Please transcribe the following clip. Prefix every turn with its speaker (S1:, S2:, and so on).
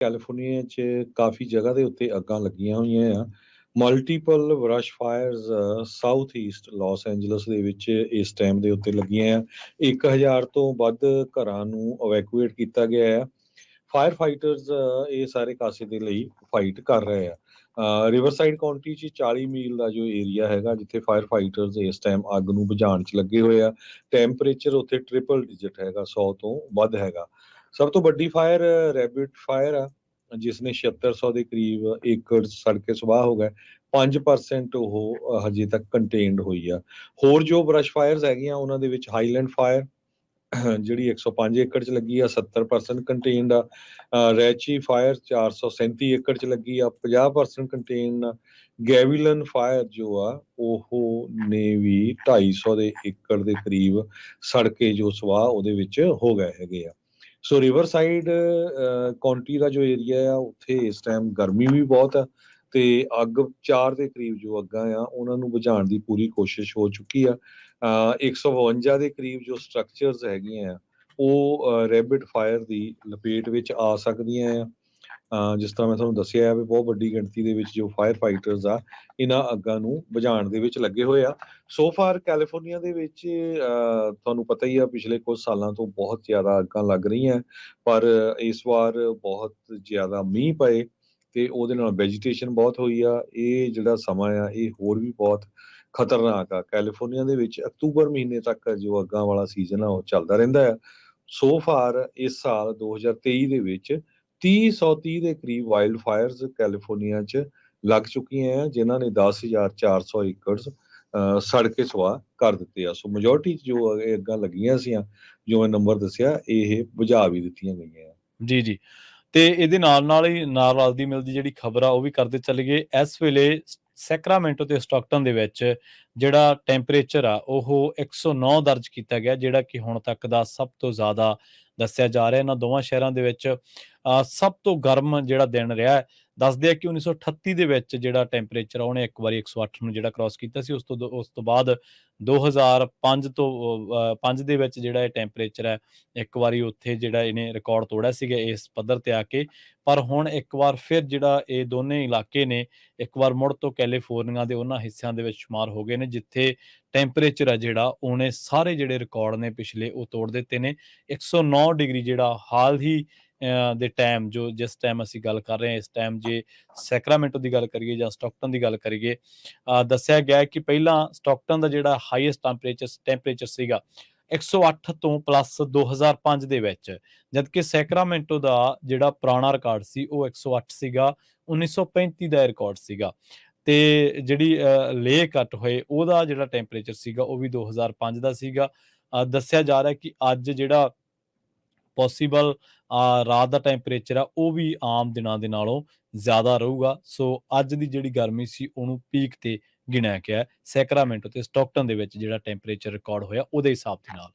S1: California 'ਚ ਕਾਫੀ ਜਗ੍ਹਾ ਦੇ ਉੱਤੇ ਅੱਗਾਂ ਲੱਗੀਆਂ ਹੋਈਆਂ ਆ। Multiple brush fires south east Los Angeles ਦੇ ਵਿੱਚ ਇਸ ਟਾਈਮ ਦੇ ਉੱਤੇ ਲੱਗੀਆਂ ਆ। 1000 ਤੋਂ ਵੱਧ ਘਰਾਂ ਨੂੰ ਇਵੈਕੂਏਟ ਕੀਤਾ ਗਿਆ ਆ। ਫਾਇਰ ਫਾਈਟਰਸ ਇਹ ਸਾਰੇ ਕਾਸੇ ਦੇ ਲਈ ਫਾਈਟ ਕਰ ਰਹੇ ਆ। ਰਿਵਰਸਾਈਡ ਕਾਉਂਟੀ 'ਚ 40 ਮੀਲ ਦਾ ਜੋ ਏਰੀਆ ਹੈਗਾ ਜਿੱਥੇ ਫਾਇਰ ਫਾਈਟਰਸ ਇਸ ਟਾਈਮ ਅੱਗ ਨੂੰ ਬੁਝਾਉਣ 'ਚ ਲੱਗੇ ਹੋਏ ਆ। ਟੈਂਪਰੇਚਰ ਉੱਥੇ ਟ੍ਰਿਪਲ ਡਿਜਿਟ ਹੈਗਾ, 100 ਤੋਂ ਵੱਧ ਹੈਗਾ। ਸਭ ਤੋਂ ਵੱਡੀ ਫਾਇਰ ਰੈਬਿਟ ਫਾਇਰ ਆ, ਜਿਸ ਨੇ 7600 ਦੇ ਕਰੀਬ ਏਕੜ ਸੜ ਕੇ ਸੁਆਹ ਹੋ ਗਏ। 5% ਉਹ ਹਜੇ ਤੱਕ ਕੰਟੇਨਡ ਹੋਈ ਆ। ਹੋਰ ਜੋ ਬਰਸ਼ ਫਾਇਰਸ ਹੈਗੀਆਂ ਉਹਨਾਂ ਦੇ ਵਿੱਚ ਹਾਈਲੈਂਡ ਫਾਇਰ ਜਿਹੜੀ 105 ਏਕੜ 'ਚ ਲੱਗੀ ਆ, 70% ਕੰਟੇਨਡ ਆ। ਰੈਚੀ ਫਾਇਰ 437 ਏਕੜ 'ਚ ਲੱਗੀ ਆ, 50% ਕੰਟੇਨਡ ਆ। ਗੈਵਿਲਨ ਫਾਇਰ ਜੋ ਆ ਉਹ ਨੇ ਵੀ 250 ਦੇ ਏਕੜ ਦੇ ਕਰੀਬ ਸੜ ਕੇ ਜੋ ਸਵਾਹ ਉਹਦੇ ਵਿੱਚ ਹੋ ਗਏ ਹੈਗੇ ਆ। ਸੋ ਰਿਵਰ ਸਾਈਡ ਕਾਉਂਟੀ ਦਾ ਜੋ ਏਰੀਆ ਆ ਉੱਥੇ ਇਸ ਟਾਈਮ ਗਰਮੀ ਵੀ ਬਹੁਤ ਆ ਤੇ ਅੱਗ 4 ਦੇ ਕਰੀਬ ਜੋ ਅੱਗਾਂ ਆ ਉਹਨਾਂ ਨੂੰ ਬੁਝਾਉਣ ਦੀ ਪੂਰੀ ਕੋਸ਼ਿਸ਼ ਹੋ ਚੁੱਕੀ ਆ। 152 ਦੇ ਕਰੀਬ ਜੋ ਸਟਰਕਚਰਸ ਹੈਗੀਆਂ ਆ ਉਹ ਰੈਬਿਟ ਫਾਇਰ ਦੀ ਲਪੇਟ ਵਿੱਚ ਆ ਸਕਦੀਆਂ ਆ। ਜਿਸ ਤਰ੍ਹਾਂ ਮੈਂ ਤੁਹਾਨੂੰ ਦੱਸਿਆ ਹੈ ਵੀ ਬਹੁਤ ਵੱਡੀ ਗਿਣਤੀ ਦੇ ਵਿੱਚ ਜੋ ਫਾਇਰ ਫਾਈਟਰਸ ਆ ਇਹਨਾਂ ਅੱਗਾਂ ਨੂੰ ਬੁਝਾਉਣ ਦੇ ਵਿੱਚ ਲੱਗੇ ਹੋਏ ਆ। ਸੋ ਫਾਰ ਕੈਲੀਫੋਰਨੀਆ ਦੇ ਵਿੱਚ ਤੁਹਾਨੂੰ ਪਤਾ ਹੀ ਆ ਪਿਛਲੇ ਕੁਝ ਸਾਲਾਂ ਤੋਂ ਬਹੁਤ ਜ਼ਿਆਦਾ ਅੱਗਾਂ ਲੱਗ ਰਹੀਆਂ, ਪਰ ਇਸ ਵਾਰ ਬਹੁਤ ਜ਼ਿਆਦਾ ਮੀਂਹ ਪਏ ਤੇ ਉਹਦੇ ਨਾਲ ਵੈਜੀਟੇਸ਼ਨ ਬਹੁਤ ਹੋਈ ਆ। ਇਹ ਜਿਹੜਾ ਸਮਾਂ ਆ ਇਹ ਹੋਰ ਵੀ ਬਹੁਤ ਖਤਰਨਾਕ ਆ। ਕੈਲੀਫੋਰਨੀਆ ਦੇ ਵਿੱਚ ਅਕਤੂਬਰ ਮਹੀਨੇ ਤੱਕ ਜੋ ਅੱਗਾਂ ਵਾਲਾ ਸੀਜ਼ਨ ਆ ਉਹ ਚੱਲਦਾ ਰਹਿੰਦਾ ਆ। ਸੋ ਫਾਰ ਇਸ ਸਾਲ 2023 ਦੇ ਵਿੱਚ 130 ਦੇ ਕਰੀਬ ਵਾਈਲਡ ਫਾਇਰਸ ਕੈਲੀਫੋਰਨੀਆ 'ਚ ਲੱਗ ਚੁੱਕੀਆਂ ਆ, ਜਿਨ੍ਹਾਂ ਨੇ 10,400 ਏਕੜ ਸੜ ਕੇ ਸੁਆਹ ਕਰ ਦਿੱਤੇ ਆ। ਸੋ ਮੈਜੋਰਟੀ ਜੋ ਇਹ ਅੱਗਾਂ ਲੱਗੀਆਂ ਸੀਆਂ ਜੋ ਮੈਂ ਨੰਬਰ ਦੱਸਿਆ ਇਹ ਬੁਝਾ ਵੀ ਦਿੱਤੀਆਂ ਗਈਆਂ ਆ।
S2: ਜੀ ਜੀ। ਤੇ ਇਹਦੇ ਨਾਲ ਹੀ ਨਾਲ ਰਲਦੀ ਮਿਲਦੀ ਜਿਹੜੀ ਖਬਰ ਆ ਉਹ ਵੀ ਕਰਦੇ ਚੱਲੀਏ। ਇਸ ਵੇਲੇ ਸੈਕਰਾਮੈਂਟੋ ਤੇ ਸਟਾਕਟਨ ਦੇ ਵਿੱਚ ਜਿਹੜਾ ਟੈਂਪਰੇਚਰ ਆ ਉਹ 109 ਦਰਜ ਕੀਤਾ ਗਿਆ, ਜਿਹੜਾ ਕਿ ਹੁਣ ਤੱਕ ਦਾ ਸਭ ਤੋਂ ਜ਼ਿਆਦਾ ਦੱਸਿਆ ਜਾ ਰਿਹਾ। ਇਹਨਾਂ ਦੋਵਾਂ ਸ਼ਹਿਰਾਂ ਦੇ ਵਿੱਚ ਸਭ ਤੋਂ ਗਰਮ ਜਿਹੜਾ ਦਿਨ ਰਿਹਾ ਹੈ। ਦੱਸਦੇ ਆ ਕਿ 1938 ਦੇ ਵਿੱਚ ਜਿਹੜਾ ਟੈਂਪਰੇਚਰ ਆ ਉਹਨੇ ਇੱਕ ਵਾਰੀ 108 ਨੂੰ ਜਿਹੜਾ ਕ੍ਰਾਸ ਕੀਤਾ ਸੀ। ਉਸ ਤੋਂ ਬਾਅਦ 2005 ਤੋਂ 5 ਦੇ ਵਿੱਚ ਜਿਹੜਾ ਇਹ ਟੈਂਪਰੇਚਰ ਹੈ ਇੱਕ ਵਾਰੀ ਉੱਥੇ ਜਿਹੜਾ ਇਹਨੇ ਰਿਕਾਰਡ ਤੋੜਿਆ ਸੀਗਾ ਇਸ ਪੱਧਰ ਤੇ ਆ ਕੇ। ਪਰ ਹੁਣ ਇੱਕ ਵਾਰ ਫਿਰ ਜਿਹੜਾ ਇਹ ਦੋਨੇ ਇਲਾਕੇ ਨੇ ਇੱਕ ਵਾਰ ਮੁੜ ਤੋਂ ਕੈਲੀਫੋਰਨੀਆ ਦੇ ਉਹਨਾਂ ਹਿੱਸਿਆਂ ਦੇ ਵਿੱਚ ਸ਼ੁਮਾਰ ਹੋ ਗਏ ਨੇ ਜਿੱਥੇ ਟੈਂਪਰੇਚਰ ਹੈ ਜਿਹੜਾ ਉਹਨੇ ਸਾਰੇ ਜਿਹੜੇ ਰਿਕਾਰਡ ਨੇ ਪਿਛਲੇ ਉਹ ਤੋੜ ਦਿੱਤੇ ਨੇ। 109 ਡਿਗਰੀ ਜਿਹੜਾ ਹਾਲ ਹੀ ਦੇ ਟਾਈਮ ਜਿਸ ਟਾਈਮ ਅਸੀਂ ਗੱਲ ਕਰ ਰਹੇ ਹਾਂ, ਇਸ ਟਾਈਮ ਜੇ ਸੈਕਰਾਮੈਂਟੋ ਦੀ ਗੱਲ ਕਰੀਏ ਜਾਂ ਸਟਾਕਟਨ ਦੀ ਗੱਲ ਕਰੀਏ, ਦੱਸਿਆ ਗਿਆ ਕਿ ਪਹਿਲਾਂ ਸਟਾਕਟਨ ਦਾ ਜਿਹੜਾ ਹਾਈਐਸਟ ਟੈਂਪਰੇਚਰ ਸੀਗਾ 108 ਤੋਂ ਪਲੱਸ 2005 ਦੇ ਵਿੱਚ, ਜਦਕਿ ਸੈਕਰਾਮੈਂਟੋ ਦਾ ਜਿਹੜਾ ਪੁਰਾਣਾ ਰਿਕਾਰਡ ਸੀ ਉਹ 108 ਸੀਗਾ, 1935 ਦਾ ਰਿਕਾਰਡ ਸੀਗਾ। ਤੇ ਜਿਹੜੀ ਲੇਹ ਕੱਟ ਹੋਏ ਉਹਦਾ ਜਿਹੜਾ ਟੈਂਪਰੇਚਰ ਸੀਗਾ ਉਹ ਵੀ 2005 ਦਾ ਸੀਗਾ। ਦੱਸਿਆ ਜਾ ਰਿਹਾ ਕਿ ਅੱਜ ਜਿਹੜਾ ਪੋਸੀਬਲ ਰਾਤ ਦਾ ਟੈਂਪਰੇਚਰ ਆ ਉਹ ਵੀ ਆਮ ਦਿਨਾਂ ਦੇ ਨਾਲੋਂ ਜ਼ਿਆਦਾ ਰਹੂਗਾ। ਸੋ ਅੱਜ ਦੀ ਜਿਹੜੀ ਗਰਮੀ ਸੀ ਉਹਨੂੰ ਪੀਕ ਤੇ ਗਿਣਿਆ ਗਿਆ ਸੈਕਰਾਮੈਂਟੋ ਤੇ ਸਟਾਕਟਨ ਦੇ ਵਿੱਚ ਜਿਹੜਾ ਟੈਂਪਰੇਚਰ ਰਿਕਾਰਡ ਹੋਇਆ ਉਹਦੇ ਹਿਸਾਬ ਦੇ ਨਾਲ।